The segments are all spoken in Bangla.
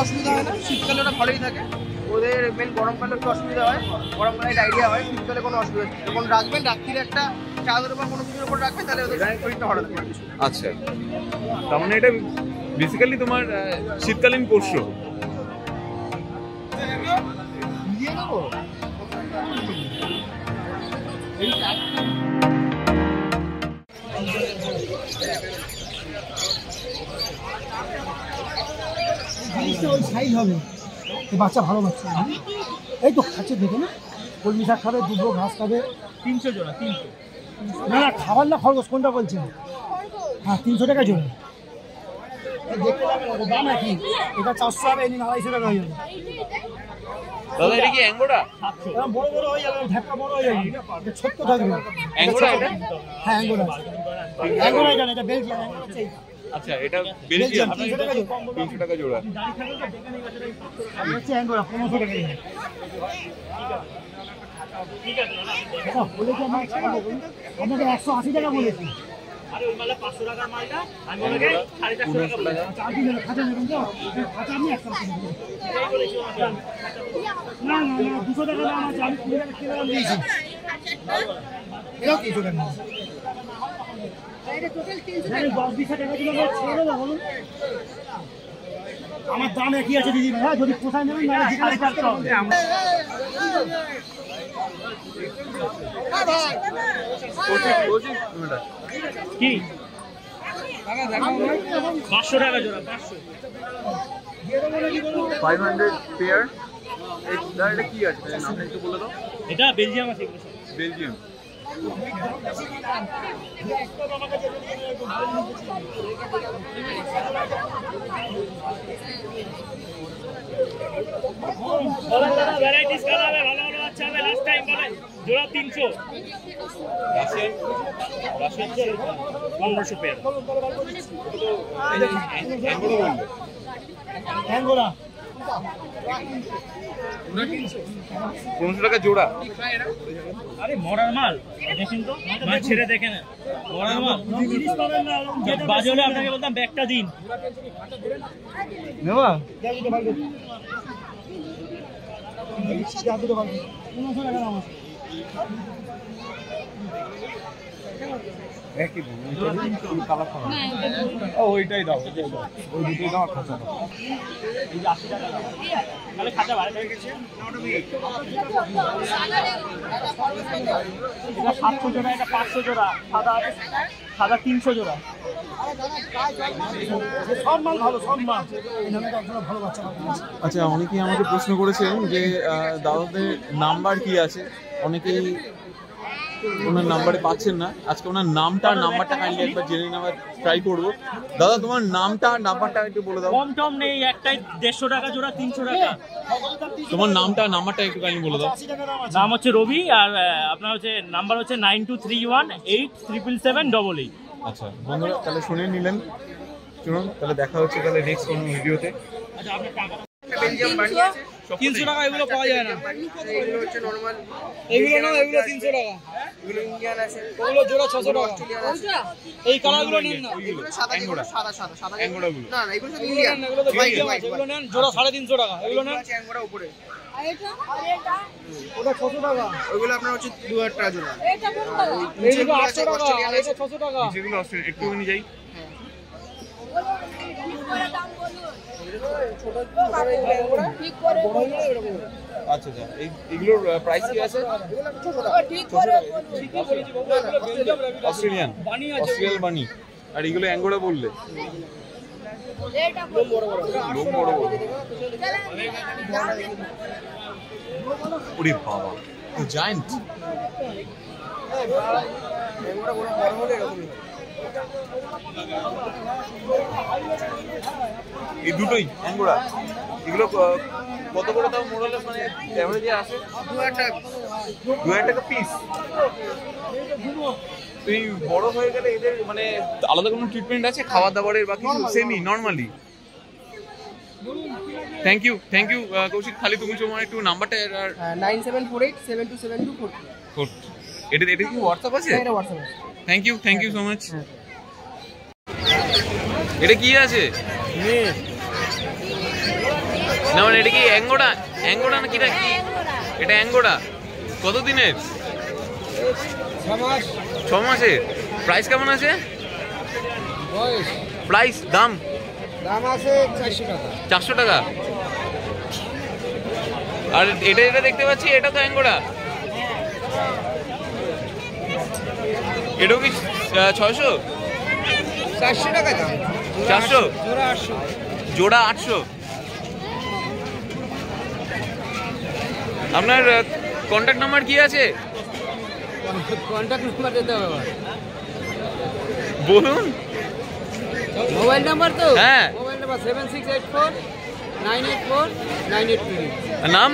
অসুবিধা হয় না, শীতকালে ওরা ভালোই থাকে। ওদের মেন গরমকালে একটু অসুবিধা হয়, গরমকালে ডায়রিয়া হয়, শীতকালে কোনো অসুবিধা নেই। যখন রাখবেন রাত্রিরে একটা চাদর বা কোনো কিছুর উপর রাখবেন তাহলে ওদের শরীরটা হঠাৎ করে কিছু। আচ্ছা, তার মানে এটা বেসিক্যালি তোমার শীতকালীন পোষ্য। বাচ্চা ভালো বাচ্চা, এই তো খাচ্ছে দেখে না, কলমি শাক খাবে, দুটো ঘাস খাবে। 300 জোড়া, 300 না না খাবার না খরগোশ কোনটা বলছেন? হ্যাঁ 300 টাকা জোড়া। দেখতে যাবেন দাম একই, এটা 400 হবে, এমনি 250 টাকা হয়ে যাবে। দাদা এটা কি অ্যাঙ্গোরা? এরকম বড় বড় হয়ে যাবে, ঢাকা বড় হয়ে যাবে, এটা ছোট্ট থাকবে। অ্যাঙ্গোরা এটা? হ্যাঁ অ্যাঙ্গোরা, অ্যাঙ্গোরা এটা বেলজিয়াম। আচ্ছা, এটা বেলজিয়াম। 300 টাকা জোড়া। হচ্ছে অ্যাঙ্গোরা 1500 টাকা। ঠিক আছে আপনাকে 180 টাকা বলেছি। আরে ওই মালে 500 টাকার মালটা আমি বলে 450 টাকা চার দিন খাতা নেবেন তো, খাতা আমি 100 টাকা দেব। না না 200 টাকা দাম আছে, আমি 20 টাকা কিলো দাম দিয়েছি। এটাও 300 টাকা। এটা টোটাল 300 টাকা। 10-20 টাকা কিলো ছেড়ে দাও বলুন। আমার দাম একই আছে দিদি ভাই, যদি কোথায় নেবেন না জিজ্ঞাসা করতে হবে। কি 500 টাকা জোড়া, 500 পেয়ার। এটা কি আছে নামটা একটু বলে দাও। এটা বেলজিয়াম আছে, বেলজিয়াম। ভ্যারাইটিস কালার হবে, ভালো ভালো বাচ্চা হবে। লাস্ট টাইম বলে জোড়া 300। Russian 1500 pair. অ্যাঙ্গোরা 1500 টাকা জোড়া। আরে মরার মাল দেখেন তো, মাল ছেড়ে দেখেন মরার মাল। বাজে হলে আপনাকে বলতাম ব্যাগটা দিন। নেবা ওইটাই দাও, ওই দুটোই দাও। খাঁচা দাও, এই যে 80 টাকা দাও, তাহলে খাঁচা ভাড়া হয়ে গেছে। এটা 700 জোড়া, এটা 500 জোড়া, সাদা 300 জোড়া। সব মাল ভালো, সব মাল। ভালো বাচ্চা। আচ্ছা, অনেকেই আমাকে প্রশ্ন করেছেন যে দাদাদের নাম্বার কি আছে, অনেকেই ওনার নাম্বারে পাচ্ছেন না। আজকে ওনার নামটা আর নাম্বারটা কাইন্ডলি একবার জেনে নেওয়ার ট্রাই করবো। দাদা তোমার নামটা আর নাম্বারটা একটু বলে দাও। কম টম নেই, একটাই 150 টাকা জোড়া, 300 টাকা। তোমার নামটা আর নাম্বারটা একটু কাইন্ডলি বলে দাও। নাম হচ্ছে রবি, আর আপনার হচ্ছে নাম্বার হচ্ছে 9231877788। আচ্ছা বন্ধুরা, তাহলে শুনে নিলেন। শুনুন, তাহলে দেখা হচ্ছে তাহলে নেক্সট কোনো ভিডিওতে। আচ্ছা আপনার টাকা বেলজিয়াম বানি আছে 300 টাকা, এগুলো পাওয়া যায় না। এগুলো হচ্ছে নরমাল, এগুলো না, এগুলো 300 টাকা। এগুলো ইন্ডিয়ান আছে, ওগুলো জোড়া 600 টাকা। অস্ট্রেলিয়ান আছে। এই কালারগুলো নিন না, এগুলো সাদা, এগুলো সাদা সাদা সাদা। অ্যাঙ্গোরাগুলো না না এগুলো সব ইন্ডিয়ান, এগুলো তো বেলজিয়াম আছে, এগুলো নেন জোড়া 350 টাকা। এগুলো নেন, আছে অ্যাঙ্গোরা উপরে। আর এটা ওটা 600 টাকা। ওইগুলো আপনার হচ্ছে 2000 টাকা জোড়া। এটা কত টাকা? এইগুলো 800 টাকা, আর এটা 600 টাকা। যেগুলো অস্ট্রেলিয়া একটুখানি যাই। আচ্ছা আচ্ছা, এইগুলোর প্রাইস কি আছে? অস্ট্রেলিয়ান বানি। আর এগুলো অ্যাঙ্গোরা বললে? লোম বড় বড়। ওরে বাবা, তো জায়ান্ট। এই দুটোই অ্যাঙ্গোরা। এগুলো কত করে দাও মোরালে, মানে এভারেজে আসে? 2000 টাকা পিস। তুই বড় হয়ে গেলে এদের মানে আলাদা কোনো ট্রিটমেন্ট আছে খাওয়া দাওয়ারের, বাকি semi normally? Thank you Koushik. খালি তুমি তোমার একটু নাম্বারটা 9748727244। এটা কি হোয়াটসঅ্যাপ আছে? এটা হোয়াটসঅ্যাপ আছে। Thank you so much. এটা কি আছে? না মানে এটা কি অ্যাঙ্গোরা? অ্যাঙ্গোরা না কিটা কি? এটা অ্যাঙ্গোরা। কত দিনের? 6 মাসের। প্রাইস কেমন আছে? প্রাইস দাম আছে 400 টাকা। 400 টাকা। আর এটা দেখতে পাচ্ছি, এটা তো অ্যাঙ্গোরা। এটাও কি 600? 400 টাকা দাম। 400? জোড়া 800। জোড়া 800। আপনার কন্ট্যাক্ট নাম্বার কি আছে? কন্ট্যাক্ট নাম্বার দিতে হবে। বলুন। মোবাইল নাম্বার তো? হ্যাঁ। Mobile number 7684984983। নাম?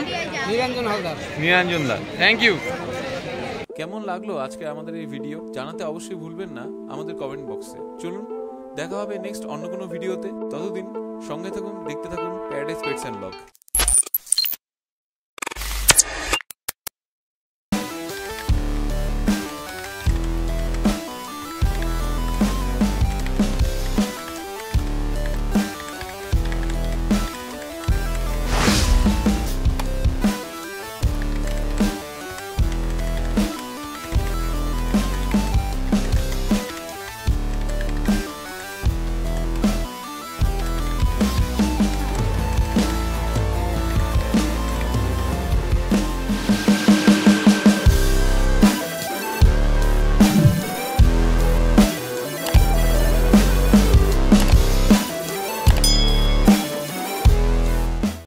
নিরঞ্জন হালদার। নিরঞ্জন দা, থ্যাংক ইউ। কেমন লাগলো আজকে আমাদের এই ভিডিও জানাতে অবশ্যই ভুলবেন না আমাদের কমেন্ট বক্সে। চলুন দেখা হবে নেক্সট অন্য কোনো ভিডিওতে। ততদিন সঙ্গে থাকুন, দেখতে থাকুন প্যারাডাইস পেটস অ্যান্ড ব্লগ।